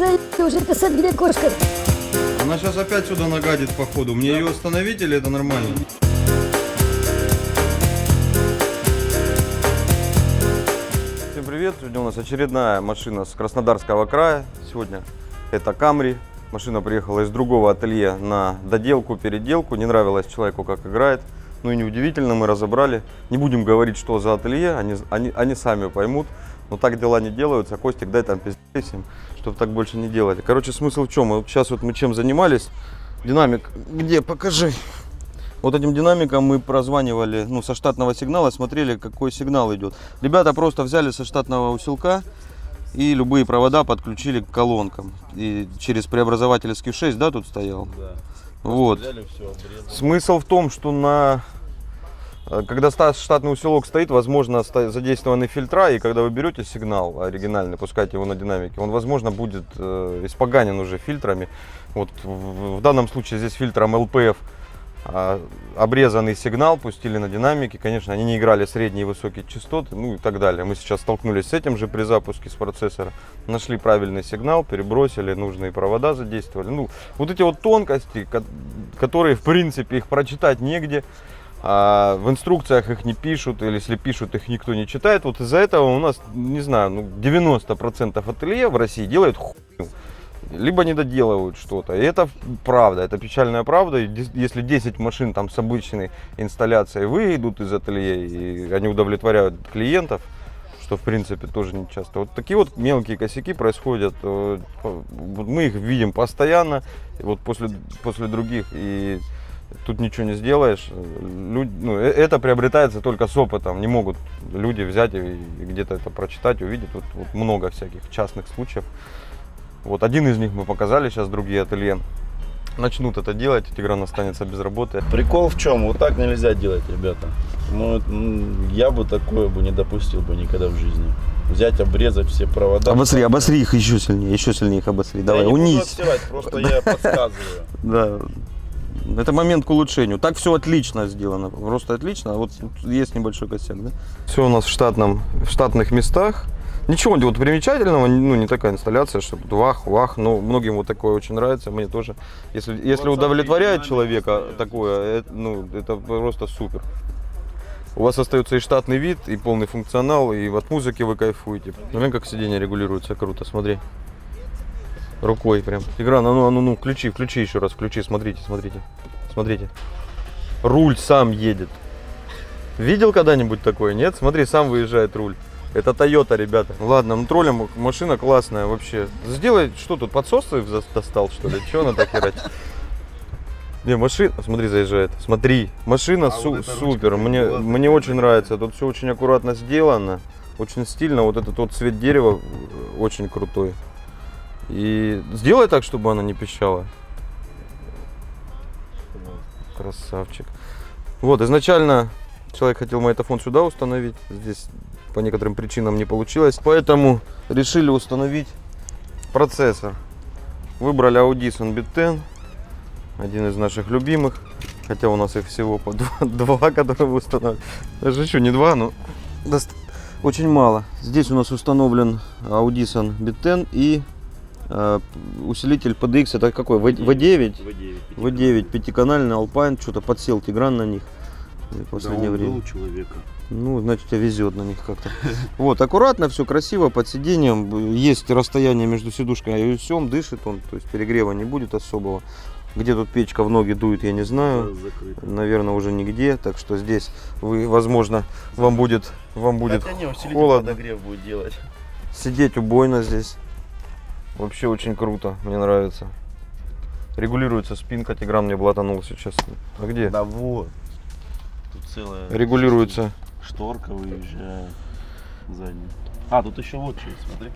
заебали уже писать, где кошка. Она сейчас опять сюда нагадит походу. Мне ее остановить или это нормально? Всем привет! Сегодня у нас очередная машина с Краснодарского края. Сегодня это Camry. Машина приехала из другого ателье на доделку, переделку. Не нравилось человеку, как играет. Ну и неудивительно, мы разобрали. Не будем говорить, что за ателье, они сами поймут. Но так дела не делаются. Костик, дай там пиздец им, чтобы так больше не делали. Короче, смысл в чем? Вот сейчас вот мы чем занимались. Динамик, где? Покажи. Вот этим динамиком мы прозванивали, ну, со штатного сигнала, смотрели, какой сигнал идет. Ребята просто взяли со штатного усилка и любые провода подключили к колонкам. И через преобразовательский 6, да, тут стоял? Да. Вот. Взяли, все, смысл в том, что когда штатный усилок стоит, возможно, задействованы фильтра, и когда вы берете сигнал оригинальный, пускаете его на динамике, он, возможно, будет испоганен уже фильтрами. Вот в данном случае здесь фильтром LPF обрезанный сигнал пустили на динамике. Конечно, они не играли средние и высокие частоты, ну и так далее. Мы сейчас столкнулись с этим же при запуске с процессора. Нашли правильный сигнал, перебросили, нужные провода задействовали. Ну, вот эти вот тонкости, которые, в принципе, их прочитать негде. А в инструкциях их не пишут, или если пишут, их никто не читает. Вот из-за этого у нас, не знаю, 90% ателье в России делают хуйню. Либо не доделывают что-то. И это правда, это печальная правда. Если 10 машин там с обычной инсталляцией выйдут из ателье, и они удовлетворяют клиентов, что в принципе тоже не часто. Вот такие вот мелкие косяки происходят. Мы их видим постоянно, вот после других, и тут ничего не сделаешь. Это приобретается только с опытом. Не могут люди взять и где-то это прочитать, увидеть. Вот много всяких частных случаев. Вот один из них мы показали, сейчас другие ателье начнут это делать, Тигран останется без работы. Прикол в чем? Вот так нельзя делать, ребята. Я бы такое бы не допустил бы никогда в жизни. Взять, обрезать все провода. Обосри их еще сильнее их обосри. Давай, унись. Просто я подсказываю. Да. Это момент к улучшению. Так все отлично сделано, просто отлично. А вот есть небольшой косяк, да? Все у нас в штатных местах. Ничего вот примечательного, не такая инсталляция, что вах, но многим вот такое очень нравится, мне тоже. Если удовлетворяет человека такое, это просто супер. У вас остается и штатный вид, и полный функционал, и от музыки вы кайфуете. Смотри, как сиденье регулируется, круто, смотри. Рукой прям. Игра, включи еще раз, смотрите. Руль сам едет. Видел когда-нибудь такое? Нет? Смотри, сам выезжает руль. Это Toyota, ребята. Ладно, троллим, машина классная вообще. Сделай, что тут, подсосы достал, что ли? Чего она так херать? Не, машина, смотри, заезжает. Смотри, машина супер. Мне очень нравится. Тут все очень аккуратно сделано. Очень стильно. Вот этот вот цвет дерева очень крутой. И сделай так, чтобы она не пищала. Красавчик. Вот, изначально человек хотел магнитофон сюда установить. Здесь по некоторым причинам не получилось. Поэтому решили установить процессор. Выбрали Audison Bitt10. Один из наших любимых. Хотя у нас их всего по два, которые вы устанавливаете. Даже еще не два, но очень мало. Здесь у нас установлен Audison Bitt10 и усилитель PDX. Это какой? V9? V9, пятиканальный Alpine. Что-то подсел Тигран на них в последнее время. У человека. Ну, значит, тебя везет на них как-то. Вот, аккуратно, все красиво, под сиденьем. Есть расстояние между сидушкой и усем, дышит он, то есть перегрева не будет особого. Где тут печка в ноги дует, я не знаю. Наверное, уже нигде. Так что здесь возможно, вам будет холодно. Подогрев будет делать. Сидеть убойно здесь. Вообще очень круто, мне нравится. Регулируется спинка, Тигран мне блатанул сейчас. А где? Да вот. Тут целая регулируется. Шторка выезжает задняя. А, тут еще вот что есть, смотри.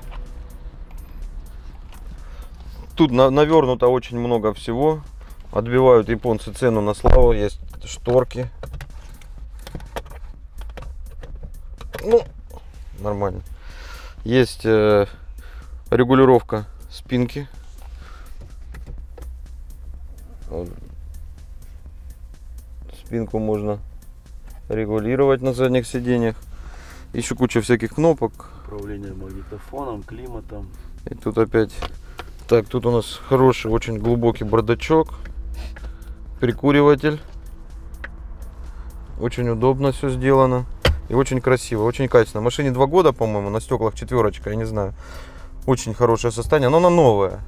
Тут навернуто очень много всего. Отбивают японцы цену на славу. Есть шторки. Ну, нормально. Есть регулировка спинки. Спинку можно регулировать на задних сиденьях. Еще куча всяких кнопок. Управление магнитофоном, климатом. И тут опять Так, тут у нас хороший, очень глубокий бардачок. Прикуриватель. Очень удобно все сделано. И очень красиво, очень качественно. Машине 2 года, по-моему, на стеклах 4, я не знаю. Очень хорошее состояние, но она новая.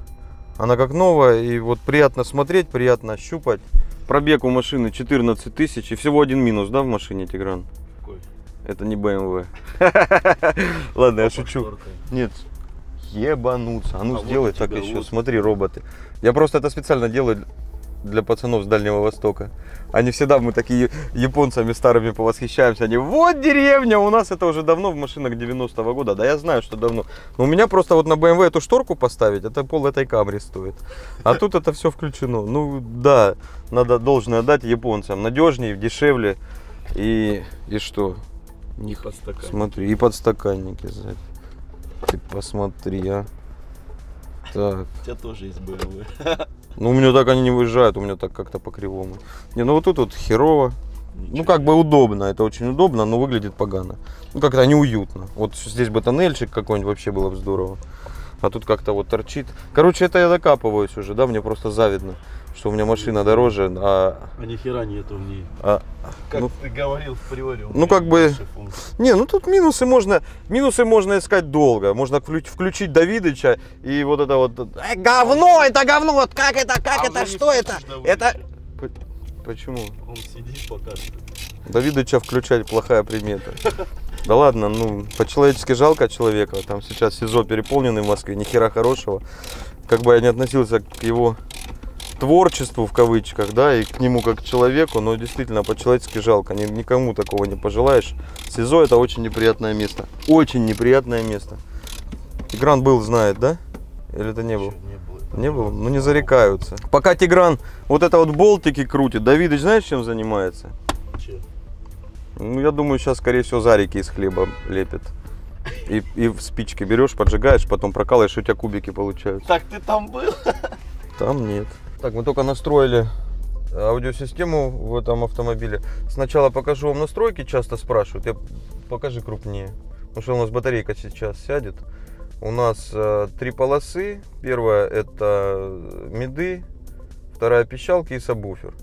Она как новая, и вот приятно смотреть, приятно щупать. Пробег у машины 14 тысяч, и всего один минус, да, в машине, Тигран? Какой? Это не BMW. Ладно, я шучу. Нет, ебануться. А ну сделай так еще, смотри, роботы. Я просто это специально делаю для пацанов с Дальнего Востока. Они всегда, мы такие японцами старыми повосхищаемся. Они, вот деревня, у нас это уже давно в машинах 90-го года. Да я знаю, что давно. Но у меня просто вот на BMW эту шторку поставить, это пол этой Camry стоит. А тут это все включено. Ну да, надо должное дать японцам. Надежнее, дешевле. И что? Смотри, и подстаканники сзади. Ты посмотри, а. Так. У тебя тоже есть BMW. Ну, у меня так они не выезжают, у меня так как-то по-кривому. Не, ну вот тут вот херово. Ничего. Ну, как бы удобно, это очень удобно, но выглядит погано. Ну, как-то неуютно. Вот здесь бы тоннельчик какой-нибудь, вообще было бы здорово. А тут как-то вот торчит. Короче, это я докапываюсь уже, да, мне просто завидно, что у меня машина дороже, А ни хера нету в ней. Как ты говорил в приоре. Ну, как бы... Не, ну тут минусы можно искать долго. Можно включить Давидыча и вот это вот... говно, это говно, вот как это, что это? Это... Почему? Он сидит пока что. Давидыча включать плохая примета. Да ладно, ну, по-человечески жалко человека. Там сейчас СИЗО переполненный в Москве, ни хера хорошего. Как бы я не относился к его творчеству, в кавычках, да, и к нему как к человеку, но действительно по-человечески жалко. Никому такого не пожелаешь. СИЗО — это очень неприятное место. Очень неприятное место. Тигран был, знает, да? Или это не был? Не был? Ну не зарекаются. Пока Тигран вот это вот болтики крутит, Давидыч знаешь, чем занимается? Че? Ну, я думаю, сейчас, скорее всего, зарики из хлеба лепит. И в спички берешь, поджигаешь, потом прокалываешь, и у тебя кубики получаются. Так ты там был? Там нет. Так, мы только настроили аудиосистему в этом автомобиле. Сначала покажу вам настройки, часто спрашивают. Покажи крупнее. Потому что у нас батарейка сейчас сядет. У нас 3 полосы. Первая — это миды, вторая — пищалки и сабвуфер.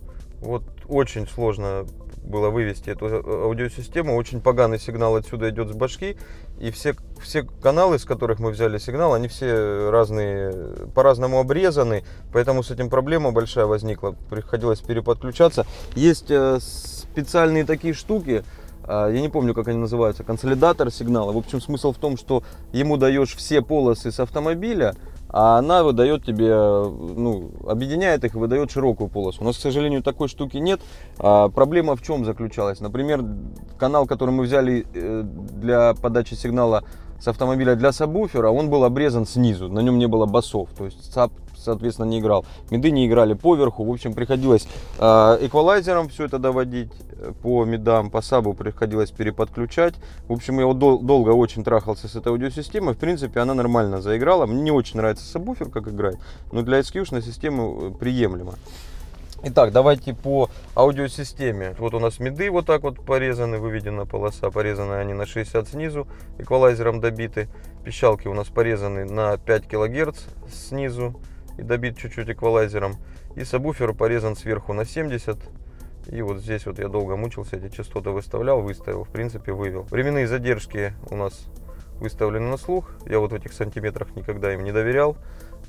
Вот очень сложно было вывести эту аудиосистему. Очень поганый сигнал отсюда идет с башки. И все каналы, с которых мы взяли сигнал, они все разные, по-разному обрезаны. Поэтому с этим проблема большая возникла. Приходилось переподключаться. Есть специальные такие штуки. Я не помню, как они называются. Консолидатор сигнала. В общем, смысл в том, что ему даешь все полосы с автомобиля, а она выдает тебе, ну, объединяет их и выдает широкую полосу. У нас, к сожалению, такой штуки нет. Проблема в чем заключалась? Например, канал, который мы взяли для подачи сигнала с автомобиля для сабвуфера, он был обрезан снизу, на нем не было басов, то есть саб, соответственно, не играл. Миды не играли поверху, в общем, приходилось эквалайзером все это доводить по мидам, по сабу приходилось переподключать. В общем, я вот долго очень трахался с этой аудиосистемой, в принципе, она нормально заиграла. Мне не очень нравится сабвуфер, как играет, но для SQ-шной системы приемлемо. Итак, давайте по аудиосистеме. Вот у нас миды вот так вот порезаны, выведена полоса, порезаны они на 60 снизу, эквалайзером добиты. Пищалки у нас порезаны на 5 кГц снизу и добит чуть-чуть эквалайзером. И сабвуфер порезан сверху на 70. И вот здесь вот я долго мучился, эти частоты выставлял, выставил, в принципе вывел. Временные задержки у нас выставлены на слух. Я вот в этих сантиметрах никогда им не доверял.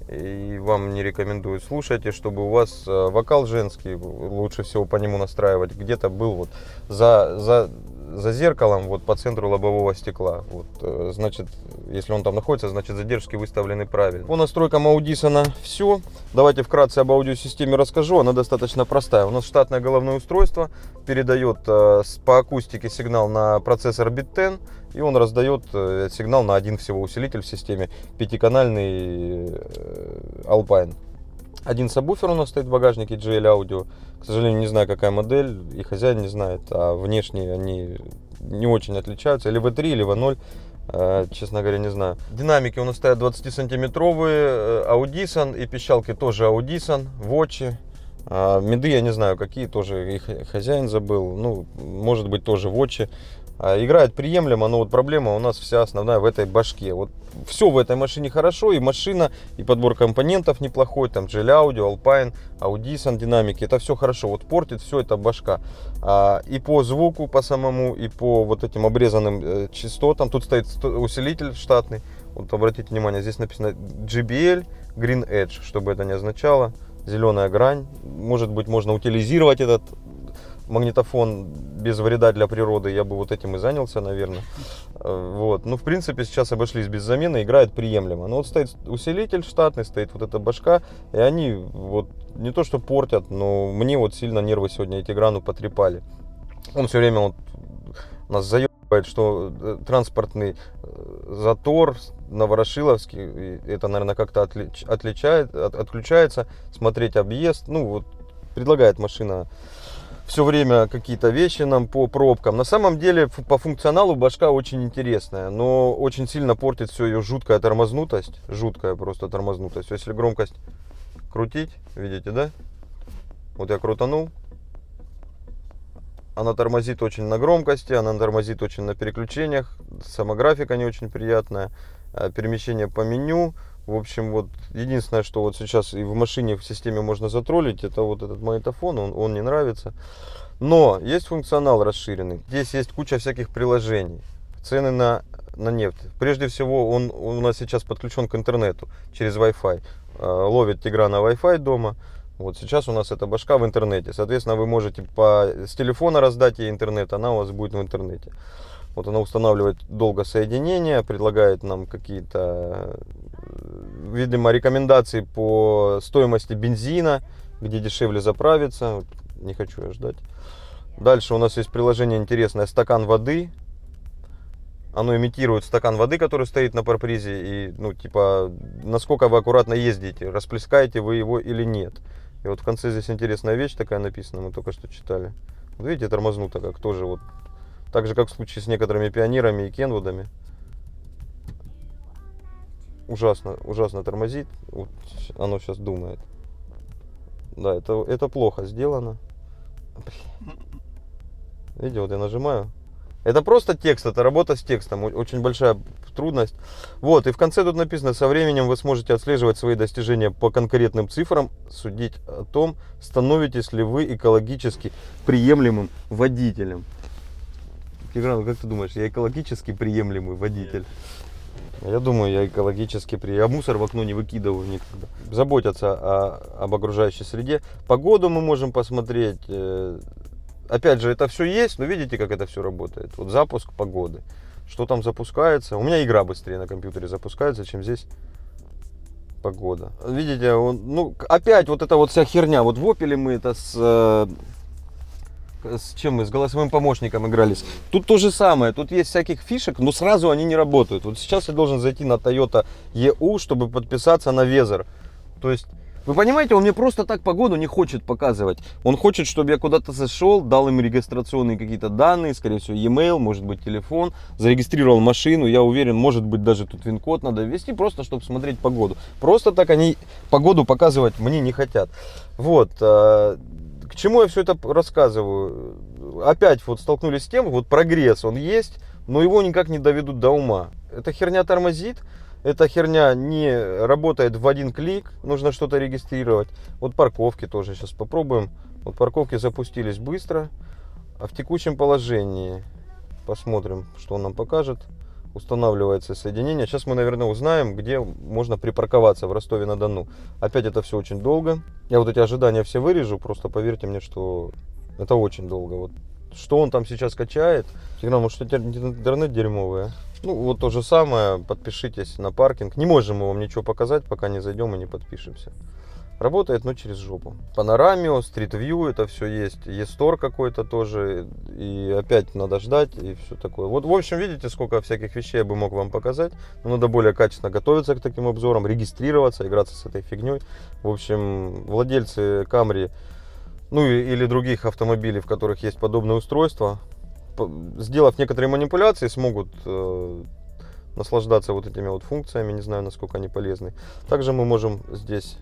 И вам не рекомендую. Слушайте, чтобы у вас вокал женский, лучше всего по нему настраивать, где-то был вот за зеркалом, вот по центру лобового стекла. Вот, значит, если он там находится, значит задержки выставлены правильно. По настройкам Audison все. Давайте вкратце об аудиосистеме расскажу. Она достаточно простая. У нас штатное головное устройство передает по акустике сигнал на процессор Bit10. И он раздает сигнал на один всего усилитель в системе, 5-канальный Alpine. Один сабвуфер у нас стоит в багажнике JL Audio. К сожалению, не знаю, какая модель, и хозяин не знает, а внешне они не очень отличаются. Или V3, или V0, честно говоря, не знаю. Динамики у нас стоят 20-сантиметровые, Audison, и пищалки тоже Audison, Voce. Миды я не знаю какие, тоже их хозяин забыл, ну, может быть тоже Voce. Играет приемлемо, но вот проблема у нас вся основная в этой башке. Вот все в этой машине хорошо, и машина, и подбор компонентов неплохой, там GL Audio, Alpine, Audison, динамики, это все хорошо. Вот портит все это башка. И по звуку, по самому, и по вот этим обрезанным частотам. Тут стоит усилитель штатный. Вот обратите внимание, здесь написано JBL Green Edge, чтобы это не означало. Зеленая грань. Может быть, можно утилизировать этот магнитофон без вреда для природы. Я бы вот этим и занялся, наверное. Вот. Ну, в принципе, сейчас обошлись без замены. Играет приемлемо. Но вот стоит усилитель штатный, стоит вот эта башка. И они вот не то что портят, но мне вот сильно нервы сегодня эти Тиграну потрепали. Он все время вот нас заебывает, что транспортный затор на Ворошиловский, это, наверное, как-то отключается, смотреть объезд. Ну, вот предлагает машина все время какие-то вещи нам по пробкам. На самом деле, по функционалу башка очень интересная, но очень сильно портит все ее жуткая тормознутость. Жуткая просто тормознутость. Если громкость крутить, видите, да? Вот я крутанул. Она тормозит очень на громкости, она тормозит очень на переключениях. Сама графика не очень приятная. Перемещение по меню. В общем, вот единственное, что вот сейчас и в машине в системе можно затроллить, это вот этот магнитофон, он не нравится. Но есть функционал расширенный. Здесь есть куча всяких приложений. Цены на нефть. Прежде всего, он у нас сейчас подключен к интернету через Wi-Fi. Ловит Тиграна Wi-Fi дома. Вот сейчас у нас эта башка в интернете. Соответственно, вы можете с телефона раздать ей интернет, она у вас будет в интернете. Вот она устанавливает долго соединение, предлагает нам какие-то, видимо, рекомендации по стоимости бензина, где дешевле заправиться. Вот, не хочу я ждать. Дальше у нас есть приложение интересное «Стакан воды». Оно имитирует стакан воды, который стоит на парбризе. И, ну, типа, насколько вы аккуратно ездите, расплескаете вы его или нет. И вот в конце здесь интересная вещь такая написана, мы только что читали. Вот видите, тормознуто как тоже вот. Так же, как в случае с некоторыми пионерами и Кенвудами. Ужасно тормозит. Вот оно сейчас думает. Да, это плохо сделано. Видите, вот я нажимаю. Это просто текст, это работа с текстом. Очень большая трудность. Вот, и в конце тут написано: со временем вы сможете отслеживать свои достижения по конкретным цифрам, судить о том, становитесь ли вы экологически приемлемым водителем. Тигран, как ты думаешь, я экологически приемлемый водитель? Я думаю, я экологически приемлемый. Я мусор в окно не выкидываю никогда. Заботятся об окружающей среде. Погоду мы можем посмотреть. Опять же, это все есть, но видите, как это все работает. Вот запуск погоды. Что там запускается? У меня игра быстрее на компьютере запускается, чем здесь погода. Видите, ну, опять вот эта вот вся херня. Вот в Opel мы это с чем мы с голосовым помощником игрались. Тут то же самое, тут есть всяких фишек, но сразу они не работают. Вот сейчас я должен зайти на Toyota EU, чтобы подписаться на Weather. То есть, вы понимаете, он мне просто так погоду не хочет показывать. Он хочет, чтобы я куда-то зашел, дал им регистрационные какие-то данные, скорее всего, e-mail, может быть, телефон, зарегистрировал машину. Я уверен, может быть, даже тут ВИН-код надо ввести, просто чтобы смотреть погоду. Просто так они погоду показывать мне не хотят. Вот. К чему я все это рассказываю? Опять вот столкнулись с тем, вот прогресс он есть, но его никак не доведут до ума. Эта херня тормозит, эта херня не работает в один клик, нужно что-то регистрировать. Вот парковки тоже сейчас попробуем. Вот парковки запустились быстро, а в текущем положении посмотрим, что он нам покажет. Устанавливается соединение. Сейчас мы, наверное, узнаем, где можно припарковаться в Ростове-на-Дону. Опять это все очень долго. Я вот эти ожидания все вырежу, просто поверьте мне, что это очень долго. Вот что он там сейчас качает? Тигран, может, интернет дерьмовый, а? Ну, вот то же самое. Подпишитесь на паркинг. Не можем мы вам ничего показать, пока не зайдем и не подпишемся. Работает, но через жопу. Панорамио, Street View, это все есть. E-Store какой-то тоже. И опять надо ждать, и все такое. Вот, в общем, видите, сколько всяких вещей я бы мог вам показать. Но надо более качественно готовиться к таким обзорам, регистрироваться, играться с этой фигней. В общем, владельцы Camry, ну или других автомобилей, в которых есть подобное устройство, сделав некоторые манипуляции, смогут наслаждаться вот этими вот функциями. Не знаю, насколько они полезны. Также мы можем здесь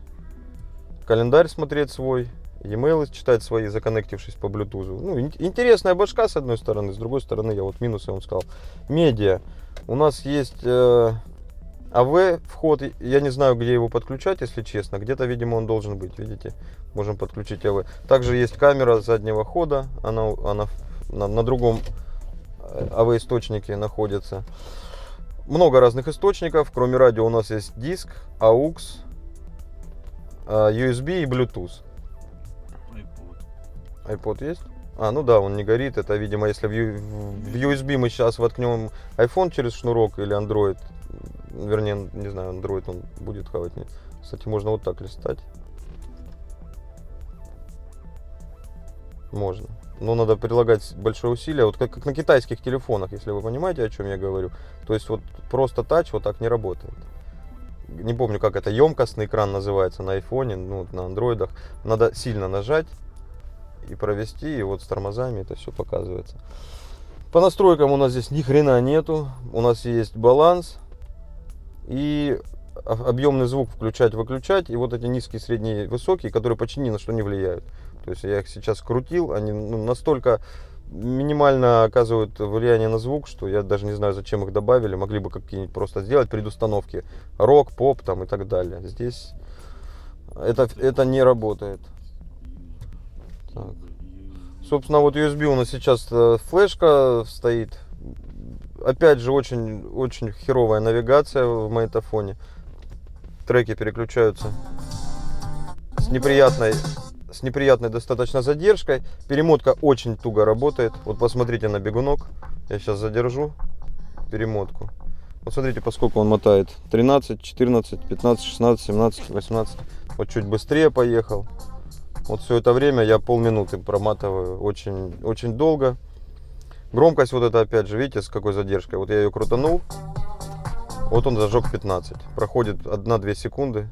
календарь смотреть свой, e-mail читать свои, законнектившись по Bluetooth. Ну, интересная башка с одной стороны, с другой стороны, я вот минусы вам сказал. Медиа. У нас есть AV вход, я не знаю, где его подключать, если честно. Где-то, видимо, он должен быть, видите? Можем подключить AV. Также есть камера заднего хода, она на другом AV источнике находится. Много разных источников, кроме радио у нас есть диск, AUX, USB и Bluetooth. iPod есть? Ну да, он не горит. Это, видимо, если в USB мы сейчас воткнем iPhone через шнурок или Android, вернее, не знаю, Android он будет хавать. Кстати, можно вот так листать. Можно. Но надо прилагать большое усилие, вот как на китайских телефонах, если вы понимаете, о чем я говорю. То есть вот просто тач вот так не работает. Не помню, как это, емкостный экран называется на айфоне, ну, на андроидах. Надо сильно нажать и провести, и вот с тормозами это все показывается. По настройкам у нас здесь ни хрена нету. У нас есть баланс и объемный звук включать-выключать, и вот эти низкие, средние, высокие, которые почти ни на что не влияют. То есть я их сейчас крутил, они настолько минимально оказывают влияние на звук, что я даже не знаю, зачем их добавили. Могли бы какие-нибудь просто сделать предустановки, рок, поп там и так далее. Здесь это не работает. Так. Собственно, вот USB у нас сейчас флешка стоит. Опять же, очень херовая навигация в магнитофоне. Треки переключаются с неприятной достаточно задержкой. Перемотка очень туго работает. Вот посмотрите на бегунок. Я сейчас задержу перемотку. Вот смотрите, поскольку он мотает. 13, 14, 15, 16, 17, 18. Вот чуть быстрее поехал. Вот все это время я полминуты проматываю. Очень, очень долго. Громкость вот это опять же, видите, с какой задержкой. Вот я ее крутанул. Вот он зажег 15. Проходит 1-2 секунды.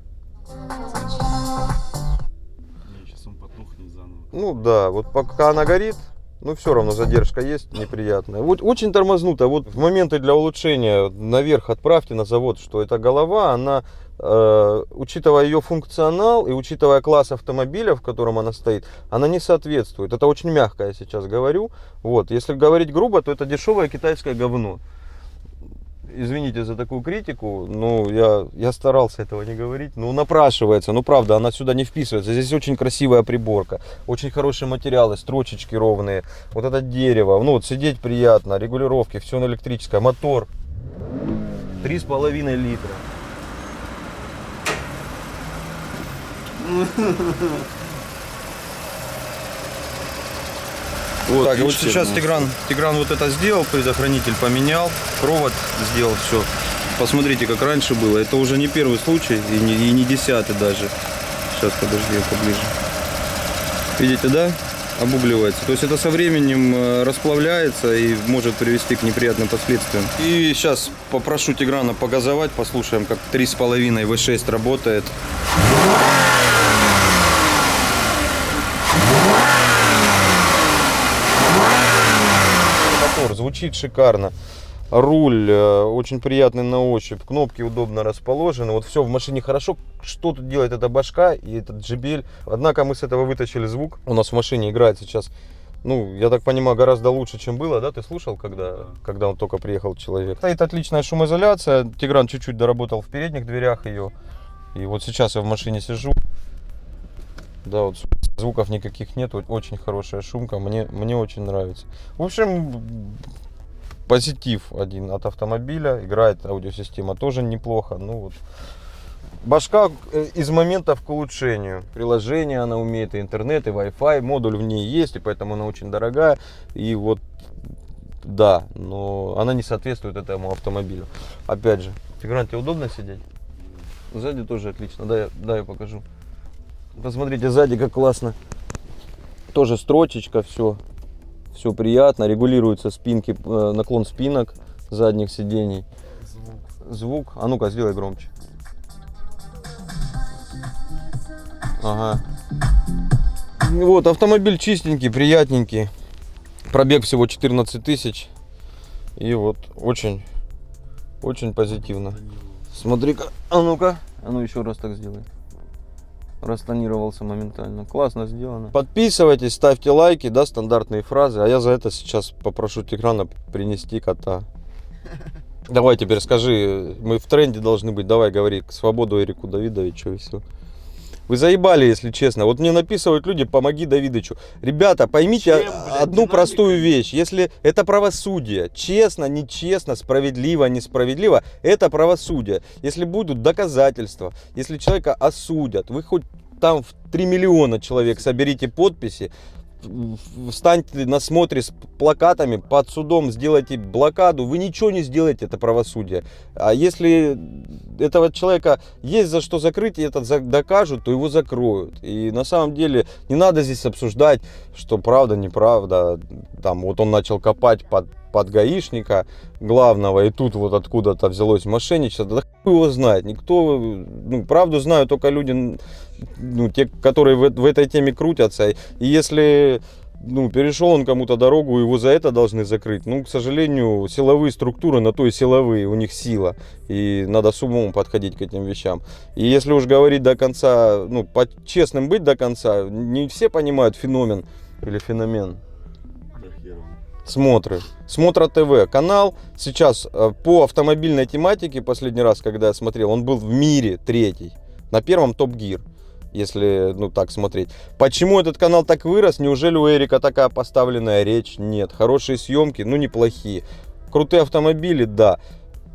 Сейчас он потухнет заново. Ну да, вот пока она горит, ну все равно задержка есть неприятная. Вот очень тормознуто. Вот в моменты для улучшения наверх отправьте на завод, что эта голова, она, учитывая ее функционал и учитывая класс автомобиля, в котором она стоит, она не соответствует. Это очень мягко я сейчас говорю. Вот, если говорить грубо, то это дешевое китайское говно. Извините за такую критику, ну я старался этого не говорить, ну напрашивается, ну правда, она сюда не вписывается. Здесь очень красивая приборка, очень хорошие материалы, строчечки ровные, вот это дерево, ну вот сидеть приятно, регулировки, все на электрическое, мотор 3,5 литра. Вот, так, вот сейчас Тигран вот это сделал, предохранитель поменял, провод сделал, все. Посмотрите, как раньше было. Это уже не первый случай и не 10-й даже. Сейчас, подожди, поближе. Видите, да? Обугливается. То есть это со временем расплавляется и может привести к неприятным последствиям. И сейчас попрошу Тиграна погазовать, послушаем, как 3,5 V6 работает. Звучит шикарно. Руль очень приятный на ощупь. Кнопки удобно расположены. Вот все в машине хорошо. Что тут делает эта башка и этот JBL. Однако мы с этого вытащили звук. У нас в машине играет сейчас, ну, я так понимаю, гораздо лучше, чем было. Да, ты слушал, когда он только приехал, человек? Стоит отличная шумоизоляция. Тигран чуть-чуть доработал в передних дверях ее. И вот сейчас я в машине сижу. Да, вот звуков никаких нет, очень хорошая шумка, мне очень нравится. В общем, позитив один от автомобиля, играет аудиосистема тоже неплохо. Ну вот, башка из моментов к улучшению. Приложение она умеет, и интернет, и Wi-Fi, модуль в ней есть, и поэтому она очень дорогая. И вот, да, но она не соответствует этому автомобилю. Опять же, Тигран, тебе удобно сидеть? Сзади тоже отлично, да, я покажу. Посмотрите сзади, как классно. Тоже строчечка, все приятно. Регулируются спинки, наклон спинок задних сидений. Звук. А ну-ка, сделай громче. Ага. Вот, автомобиль чистенький, приятненький. Пробег всего 14 тысяч. И вот, очень позитивно. Смотри-ка, а ну-ка. А ну еще раз так сделай. Растонировался моментально. Классно сделано. Подписывайтесь, ставьте лайки, да, стандартные фразы. А я за это сейчас попрошу Тиграна принести кота. Давай теперь скажи, мы в тренде должны быть. Давай говори, к свободу Эрику Давидовичу и все. Вы заебали, если честно. Вот мне написывают люди, помоги Давидычу. Ребята, поймите одну простую вещь. Если это правосудие, честно, нечестно, справедливо, несправедливо, это правосудие. Если будут доказательства, если человека осудят, вы хоть там в 3 миллиона человек соберите подписи, встаньте на смотре с плакатами под судом, сделайте блокаду, вы ничего не сделаете, это правосудие. А если этого человека есть за что закрыть, и это докажут, то его закроют. И на самом деле не надо здесь обсуждать, что правда, неправда. Там вот он начал копать под гаишника главного, и тут вот откуда-то взялось мошенничество. Да хуй его знает. Никто, правду знают только люди, те, которые в этой теме крутятся. И если перешел он кому-то дорогу, его за это должны закрыть. К сожалению, силовые структуры на то и силовые, у них сила. И надо с умом подходить к этим вещам. И если уж говорить до конца, по-честным быть до конца, не все понимают феномен или феномен. Смотра ТВ канал. Сейчас по автомобильной тематике, последний раз, когда я смотрел, он был в мире третий. На первом Топ Гир, если так смотреть. Почему этот канал так вырос? Неужели у Эрика такая поставленная речь? Нет. Хорошие съемки, неплохие. Крутые автомобили, да.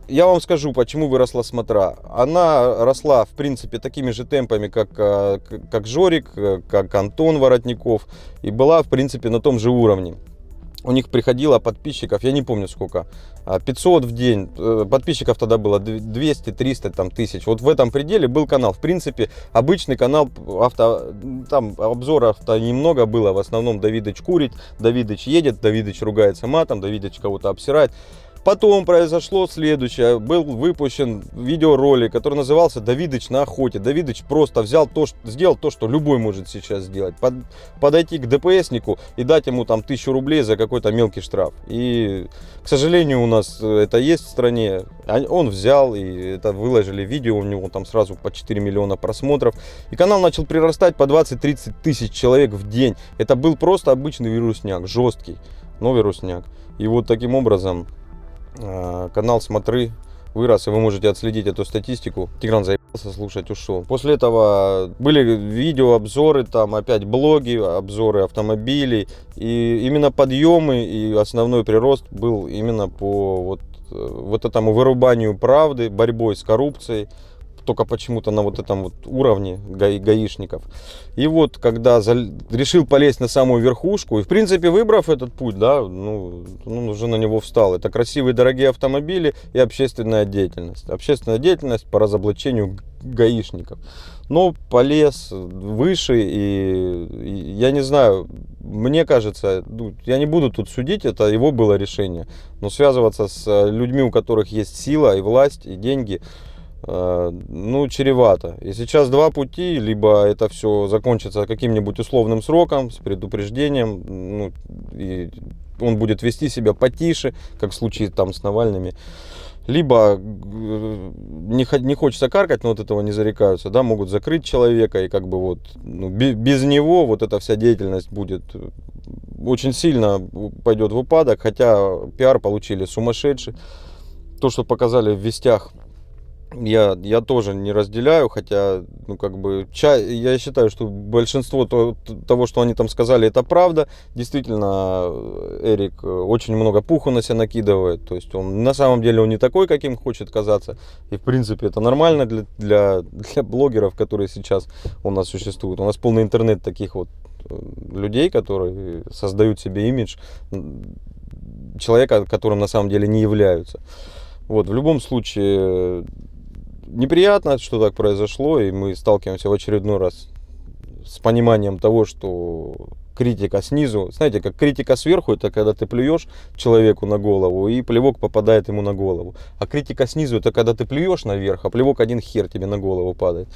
Я вам скажу, почему выросла Смотра. Она росла, в принципе, такими же темпами, как Жорик, как Антон Воротников. И была, в принципе, на том же уровне. У них приходило подписчиков, я не помню сколько, 500 в день. Подписчиков тогда было 200-300 тысяч. Вот в этом пределе был канал. В принципе, обычный канал, там обзоров-то немного было. В основном Давидыч курит, Давидыч едет, Давидыч ругается матом, Давидыч кого-то обсирает. Потом произошло следующее. Был выпущен видеоролик, который назывался «Давидыч на охоте». Давидыч просто сделал то, что любой может сейчас сделать. Подойти к ДПСнику и дать ему 1000 рублей за какой-то мелкий штраф. И, к сожалению, у нас это есть в стране. Он взял, и это выложили видео, у него там сразу по 4 миллиона просмотров. И канал начал прирастать по 20-30 тысяч человек в день. Это был просто обычный вирусняк, жесткий, но вирусняк. И вот таким образом канал Смотры вырос, и вы можете отследить эту статистику. Тигран заебался слушать, ушел. После этого были видео, обзоры, там опять блоги, обзоры автомобилей. И именно подъемы и основной прирост был именно по вот этому вырубанию правды, борьбой с коррупцией. Только почему-то на вот этом уровне гаишников. И вот когда решил полезть на самую верхушку, и в принципе выбрав этот путь, да, уже на него встал. Это красивые дорогие автомобили и общественная деятельность. Общественная деятельность по разоблачению гаишников. Но полез выше, и я не знаю, мне кажется, я не буду тут судить, это его было решение. Но связываться с людьми, у которых есть сила и власть, и деньги, чревато. И сейчас два пути: либо это все закончится каким-нибудь условным сроком с предупреждением, и он будет вести себя потише, как в случае там с Навальными, либо не хочется каркать, но от этого не зарекаются, да, могут закрыть человека, и без него вот эта вся деятельность будет очень сильно пойдет в упадок, хотя пиар получили сумасшедший. То, что показали в вестях, я тоже не разделяю, хотя, я считаю, что большинство того, что они там сказали, это правда. Действительно, Эрик очень много пуху на себя накидывает, то есть на самом деле он не такой, каким хочет казаться. И, в принципе, это нормально для блогеров, которые сейчас у нас существуют. У нас полный интернет таких людей, которые создают себе имидж человека, которым на самом деле не являются. В любом случае, неприятно, что так произошло, и мы сталкиваемся в очередной раз с пониманием того, что критика снизу, знаете, как критика сверху, это когда ты плюешь человеку на голову, и плевок попадает ему на голову. А критика снизу, это когда ты плюешь наверх, а плевок один хер тебе на голову падает.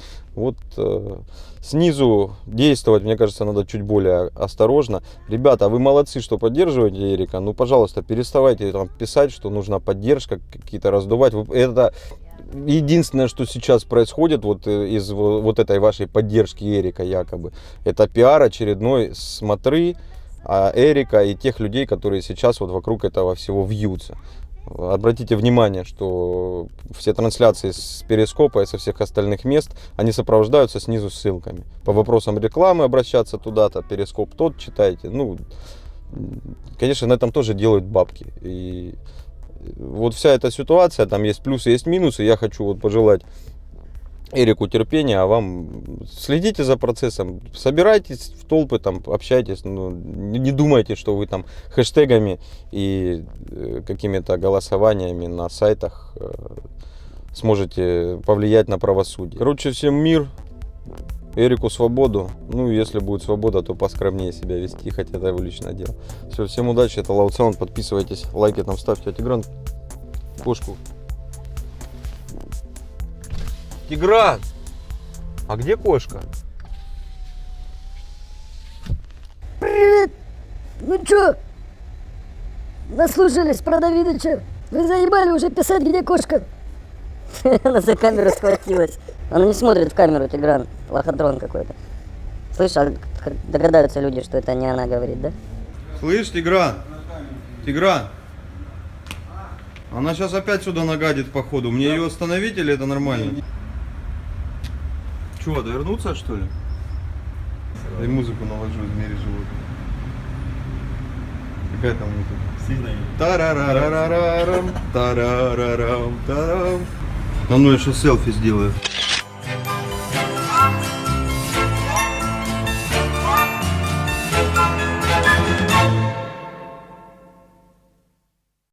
Снизу действовать, мне кажется, надо чуть более осторожно. Ребята, вы молодцы, что поддерживаете Эрика. Пожалуйста, переставайте там писать, что нужна поддержка, какие-то раздувать. Это единственное, что сейчас происходит вот из вот этой вашей поддержки Эрика якобы, это пиар очередной смотры Эрика и тех людей, которые сейчас вот вокруг этого всего вьются. Обратите внимание, что все трансляции с Перископа и со всех остальных мест, они сопровождаются снизу ссылками. По вопросам рекламы обращаться туда-то, Перископ тот читайте. Ну, конечно, на этом тоже делают бабки. И вот вся эта ситуация, там есть плюсы, есть минусы. Я хочу вот пожелать Эрику терпения, а вам следите за процессом, собирайтесь в толпы, там, общайтесь, ну, не думайте, что вы там хэштегами и какими-то голосованиями на сайтах сможете повлиять на правосудие. Короче, всем мир, Эрику свободу, ну, если будет свобода, то поскромнее себя вести, хотя это его личное дело. Все, всем удачи, это Loud Sound, подписывайтесь, лайки там ставьте, Тигран, кошку. Тигран! А где кошка? Привет! Ну чё? Наслушались про Давидыча. Вы заебали уже писать, где кошка. Она за камеру схватилась. Она не смотрит в камеру, Тигран. Лохотрон какой-то. Слышь, а догадаются люди, что это не она говорит, да? Слышь, Тигран? Тигран? Она сейчас опять сюда нагадит, походу. Мне ее остановить или это нормально? Чего, довернуться, что ли? И музыку наложу в мире животных. Какая там музыка? Сильная. Тарарарарарам, тарарарам, тарам. Ну, я сейчас селфи сделаю.